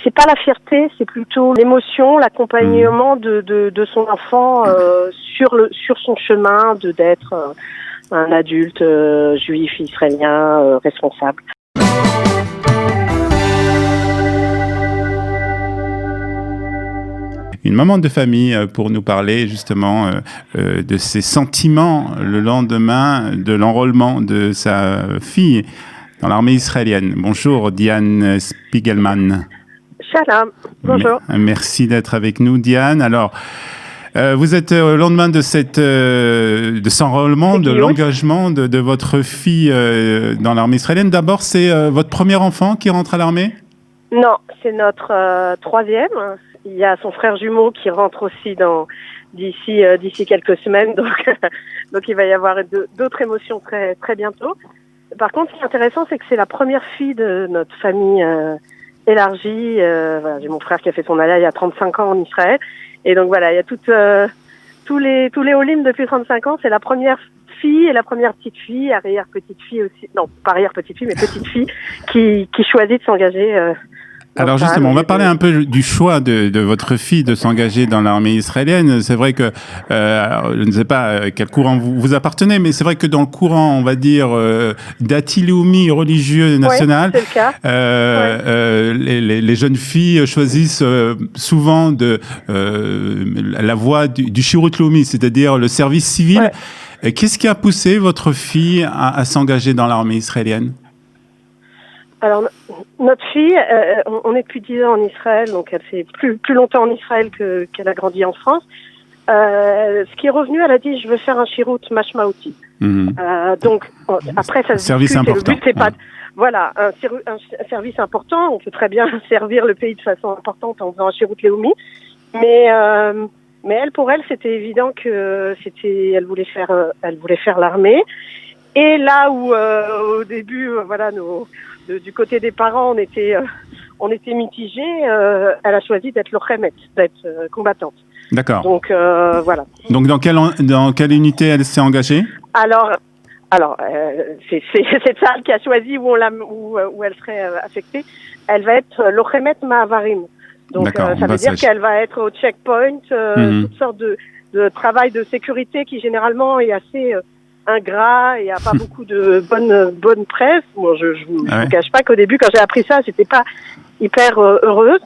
C'est pas la fierté, c'est plutôt l'émotion, l'accompagnement de son enfant sur son chemin d'être un adulte juif israélien responsable. Une maman de famille pour nous parler justement de ses sentiments le lendemain de l'enrôlement de sa fille dans l'armée israélienne. Bonjour Diane Spiegelman. Shalom, bonjour. Merci d'être avec nous Diane. Alors, vous êtes au lendemain de cet enrôlement, de l'engagement de votre fille dans l'armée israélienne. D'abord, c'est votre premier enfant qui rentre à l'armée ? Non, c'est notre troisième. Il y a son frère jumeau qui rentre aussi d'ici quelques semaines, donc il va y avoir d'autres émotions très très bientôt. Par contre, ce qui est intéressant, c'est que c'est la première fille de notre famille élargie. Voilà, j'ai mon frère qui a fait son alia il y a 35 ans en Israël, et donc voilà, il y a tous les Olim depuis 35 ans. C'est la première fille et la première petite fille, arrière petite fille aussi, non pas arrière petite fille mais petite fille qui choisit de s'engager. Alors justement, on va parler un peu du choix de votre fille de s'engager dans l'armée israélienne. C'est vrai que, je ne sais pas quel courant vous appartenez, mais c'est vrai que dans le courant, on va dire, d'Atiloumi religieux national, ouais, c'est le cas. les jeunes filles choisissent souvent la voie du Shirut Leumi, c'est-à-dire le service civil. Ouais. Qu'est-ce qui a poussé votre fille à s'engager dans l'armée israélienne ? Alors, notre fille, on est depuis 10 ans en Israël, donc elle fait plus longtemps en Israël qu'elle a grandi en France. Ce qui est revenu, elle a dit, je veux faire un shirut mashmaouti. Donc, après, ça se service discute, important. Le but, c'est pas, voilà, un service important. On peut très bien servir le pays de façon importante en faisant un shirut leumi. Mais elle, pour elle, c'était évident que elle voulait faire l'armée. Et là où, au début, voilà, du côté des parents, on était mitigés. Elle a choisi d'être lochemet, d'être combattante. D'accord. Donc voilà. Donc dans quelle unité elle s'est engagée ? Alors c'est Tsahal qui a choisi où elle serait affectée. Elle va être lochemet ma'avarim. Donc ça veut dire qu'elle va être au checkpoint, toutes sortes de travail de sécurité qui généralement est assez ingrat et a pas beaucoup de bonne presse. Moi, je vous cache pas qu'au début, quand j'ai appris ça, j'étais pas hyper heureuse.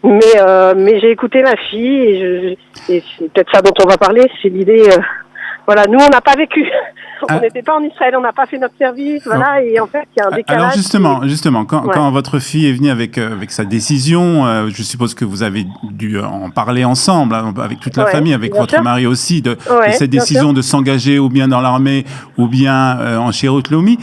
Mais j'ai écouté ma fille et c'est peut-être ça dont on va parler. C'est l'idée. Voilà, nous on n'a pas vécu. On n'était pas en Israël, on n'a pas fait notre service, voilà, et en fait, il y a un décalage. Alors justement, quand votre fille est venue avec sa décision, je suppose que vous avez dû en parler ensemble, avec toute la famille, avec votre mari aussi, de cette décision de s'engager ou bien dans l'armée ou bien en Shirut Leumi.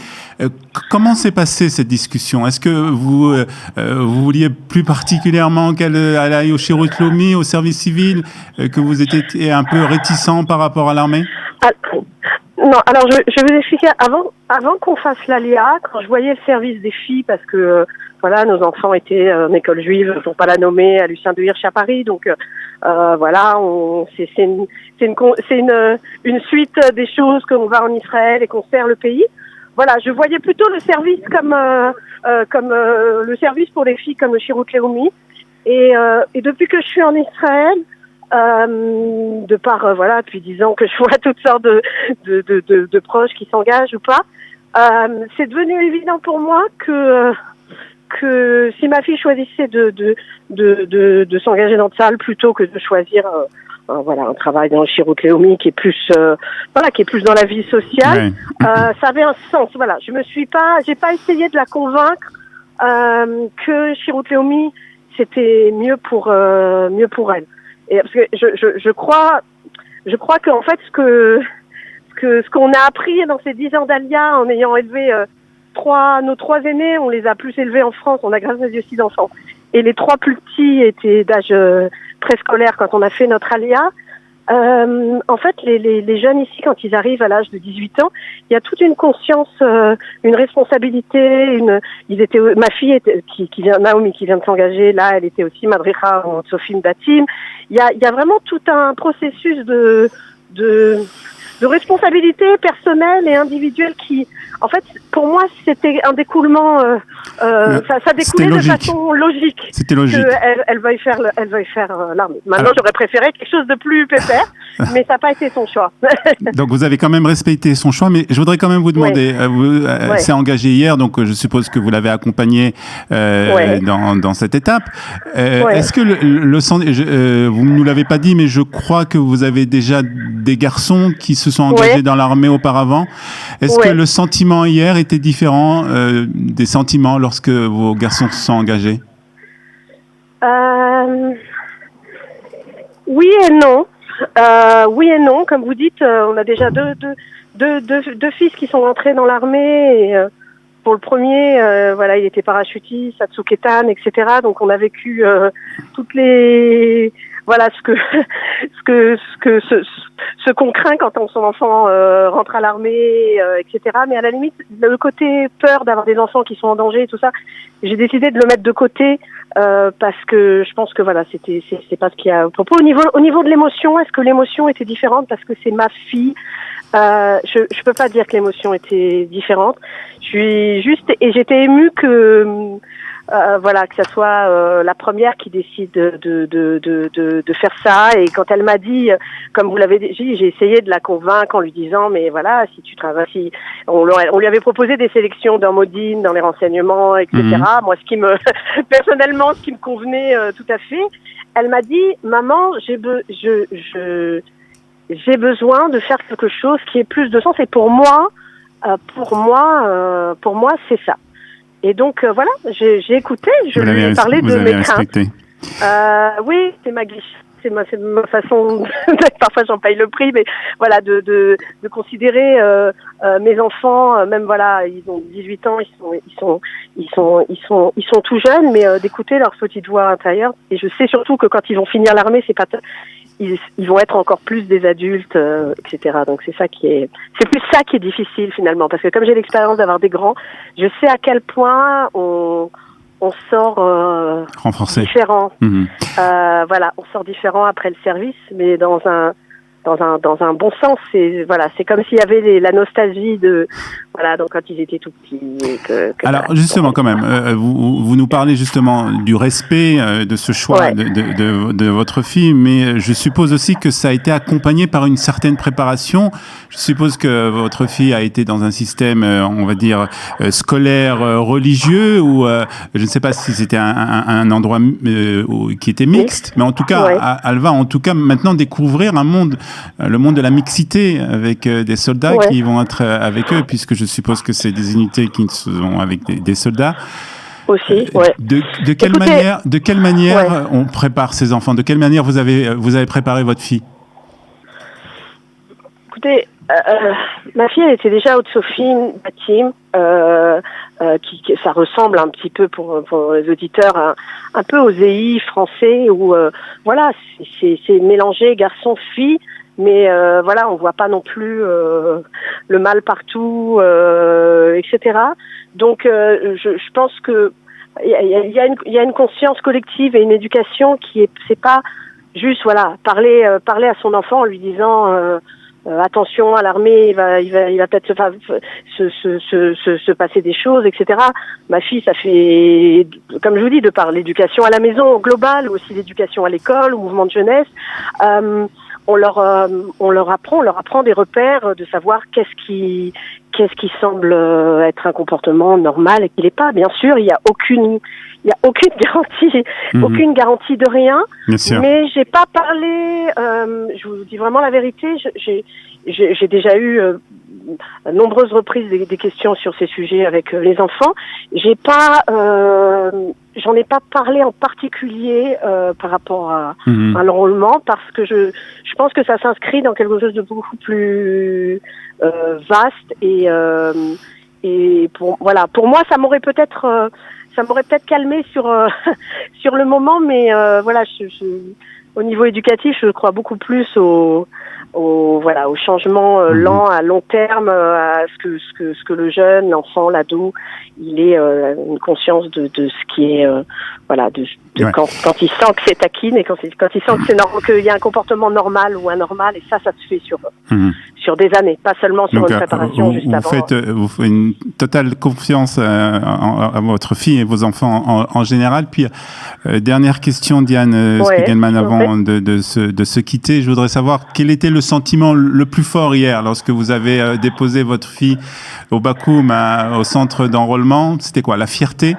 Comment s'est passée cette discussion ? Est-ce que vous vouliez plus particulièrement qu'elle aille au Shirut Leumi, au service civil, que vous étiez un peu réticent par rapport à l'armée ? Non, alors je vais vous expliquer. Avant qu'on fasse l'ALIA, quand je voyais le service des filles, parce que voilà, nos enfants étaient en école juive, pour pas la nommer, à Lucien de Hirsch à Paris, donc voilà, c'est une suite des choses qu'on va en Israël et qu'on sert le pays. Voilà, je voyais plutôt le service comme le service pour les filles comme le Shirut Leumi. Et depuis que je suis en Israël, de par voilà, depuis 10 ans que je vois toutes sortes de proches qui s'engagent ou pas, c'est devenu évident pour moi que si ma fille choisissait de s'engager dans Tsahal plutôt que de choisir voilà, un travail dans le Shirut Leumi qui est plus dans la vie sociale, ça avait un sens. Voilà, j'ai pas essayé de la convaincre que Shirut Leumi c'était mieux pour elle. Et parce que je crois qu'en fait ce qu'on a appris dans ces 10 ans d'Alia en ayant élevé nos trois aînés, on les a plus élevés en France, on a grâce à Dieu 6 enfants. Et les 3 plus petits étaient d'âge préscolaire quand on a fait notre Alia. En fait, les jeunes ici, quand ils arrivent à l'âge de 18 ans, il y a toute une conscience, une responsabilité, ma fille Naomi qui vient de s'engager, là, elle était aussi madricha en Tsofim Datim. Il y a vraiment tout un processus de responsabilité personnelle et individuelle qui, en fait, pour moi, c'était un découlement. Ça découlait de façon logique. C'était logique. Elle veuille faire l'armée. Maintenant, j'aurais préféré quelque chose de plus pépère, mais ça n'a pas été son choix. Donc, vous avez quand même respecté son choix, mais je voudrais quand même vous demander. Vous s'est engagé hier, donc je suppose que vous l'avez accompagné dans cette étape. Est-ce que vous ne nous l'avez pas dit, mais je crois que vous avez déjà des garçons qui se sont engagés dans l'armée auparavant. Est-ce que le sentiment hier était différent des sentiments lorsque vos garçons se sont engagés? Oui et non. Oui et non. Comme vous dites, on a déjà deux fils qui sont entrés dans l'armée. Et, pour le premier, il était parachutiste, Atsuketan, etc. Donc on a vécu toutes les ce qu'on craint quand son enfant rentre à l'armée, etc. Mais à la limite, le côté peur d'avoir des enfants qui sont en danger et tout ça, j'ai décidé de le mettre de côté parce que je pense que c'est pas ce qu'il y a à propos. Au niveau de l'émotion, est-ce que l'émotion était différente parce que c'est ma fille? Je peux pas dire que l'émotion était différente. Je suis juste et j'étais émue que ça soit la première qui décide de faire ça. Et quand elle m'a dit, comme vous l'avez dit, j'ai essayé de la convaincre en lui disant, mais voilà, si tu travailles, on lui avait proposé des sélections dans Modine, dans les renseignements, etc. Moi, personnellement, ce qui me convenait tout à fait. Elle m'a dit, maman, j'ai besoin de faire quelque chose qui ait plus de sens. Et pour moi, c'est ça. Et donc j'ai écouté, je lui ai parlé de mes craintes. Oui, c'est ma guiche, c'est ma façon. Parfois j'en paye le prix, mais voilà, de considérer mes enfants, même ils ont 18 ans, ils sont tout jeunes, mais d'écouter leur petite voix intérieure. Et je sais surtout que quand ils vont finir l'armée, ils vont être encore plus des adultes, etc. Donc c'est plus ça qui est difficile finalement, parce que comme j'ai l'expérience d'avoir des grands, je sais à quel point on sort renforcé, différent. On sort différent après le service, mais dans un bon sens. C'est comme s'il y avait la nostalgie donc quand ils étaient tout petits. Alors justement, quand même, vous nous parlez justement du respect de ce choix de votre fille, mais je suppose aussi que ça a été accompagné par une certaine préparation. Je suppose que votre fille a été dans un système, on va dire, scolaire, religieux, ou je ne sais pas si c'était un endroit qui était mixte, mais en tout cas, elle va en tout cas maintenant découvrir le monde de la mixité avec des soldats qui vont être avec eux, puisque je suppose que c'est des unités qui sont avec des soldats. Aussi, De quelle manière on prépare ces enfants? De quelle manière vous avez préparé votre fille? Écoutez, ma fille, elle était déjà Haute-Sophie, Batim, ça ressemble un petit peu pour les auditeurs un peu aux EI français où c'est mélangé garçon-fille. Mais on voit pas non plus le mal partout, etc. Donc je pense que il y a une conscience collective et une éducation c'est pas juste parler à son enfant en lui disant attention à l'armée, il va peut-être se passer des choses, etc. Ma fille, ça fait, comme je vous dis, de par l'éducation à la maison globale, aussi l'éducation à l'école, au mouvement de jeunesse. On leur apprend des repères, de savoir qu'est-ce qui semble être un comportement normal et qui l'est pas. Bien sûr, il y a aucune garantie de rien. Mais j'ai pas parlé. Je vous dis vraiment la vérité. J'ai déjà eu à nombreuses reprises des questions sur ces sujets avec les enfants. J'en ai pas parlé en particulier par rapport à l'enrôlement, parce que je pense que ça s'inscrit dans quelque chose de beaucoup plus vaste et pour moi ça m'aurait peut-être calmé sur le moment, mais au niveau éducatif, je crois beaucoup plus au changement lent à long terme, à ce que le jeune, l'enfant, l'ado, il ait une conscience de ce qui est quand il sent que c'est taquine et quand il sent que c'est qu'il y a un comportement normal ou anormal, et ça se fait sur sur des années, pas seulement sur une préparation juste avant. Vous faites une totale confiance à votre fille et vos enfants en général. Puis, dernière question, Diane Spiegelman, avant de se quitter. Je voudrais savoir quel était le sentiment le plus fort hier lorsque vous avez déposé votre fille au Bakoum, au centre d'enrôlement. C'était quoi, la fierté?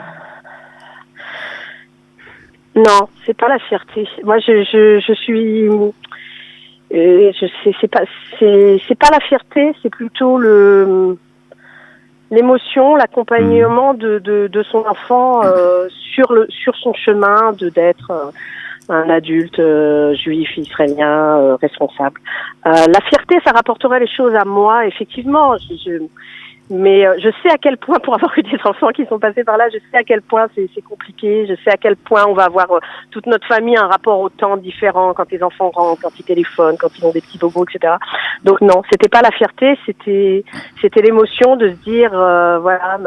Non, c'est pas la fierté. Moi, je suis... c'est pas la fierté, c'est plutôt l'émotion, l'accompagnement de son enfant sur son chemin d'être un adulte juif israélien responsable. La fierté, ça rapporterait les choses à moi, effectivement. Mais je sais à quel point, pour avoir eu des enfants qui sont passés par là, je sais à quel point c'est compliqué, je sais à quel point on va avoir toute notre famille un rapport au temps différent quand les enfants rentrent, quand ils téléphonent, quand ils ont des petits bobos, etc. Donc non, c'était pas la fierté, c'était l'émotion de se dire, voilà,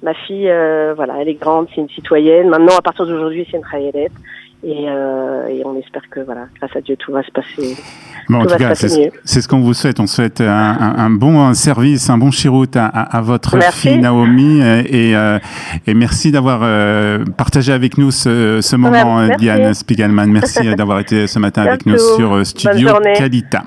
ma fille, voilà, elle est grande, c'est une citoyenne. Maintenant, à partir d'aujourd'hui, c'est une Chayelette. Et on espère que, voilà, grâce à Dieu, tout va se passer. Bon, en tout cas, c'est ce qu'on vous souhaite. On souhaite un bon service, un bon shirout à votre fille Naomi. Et merci d'avoir partagé avec nous ce moment, Diane Spiegelman. Merci d'avoir été ce matin avec nous sur Studio Kalita.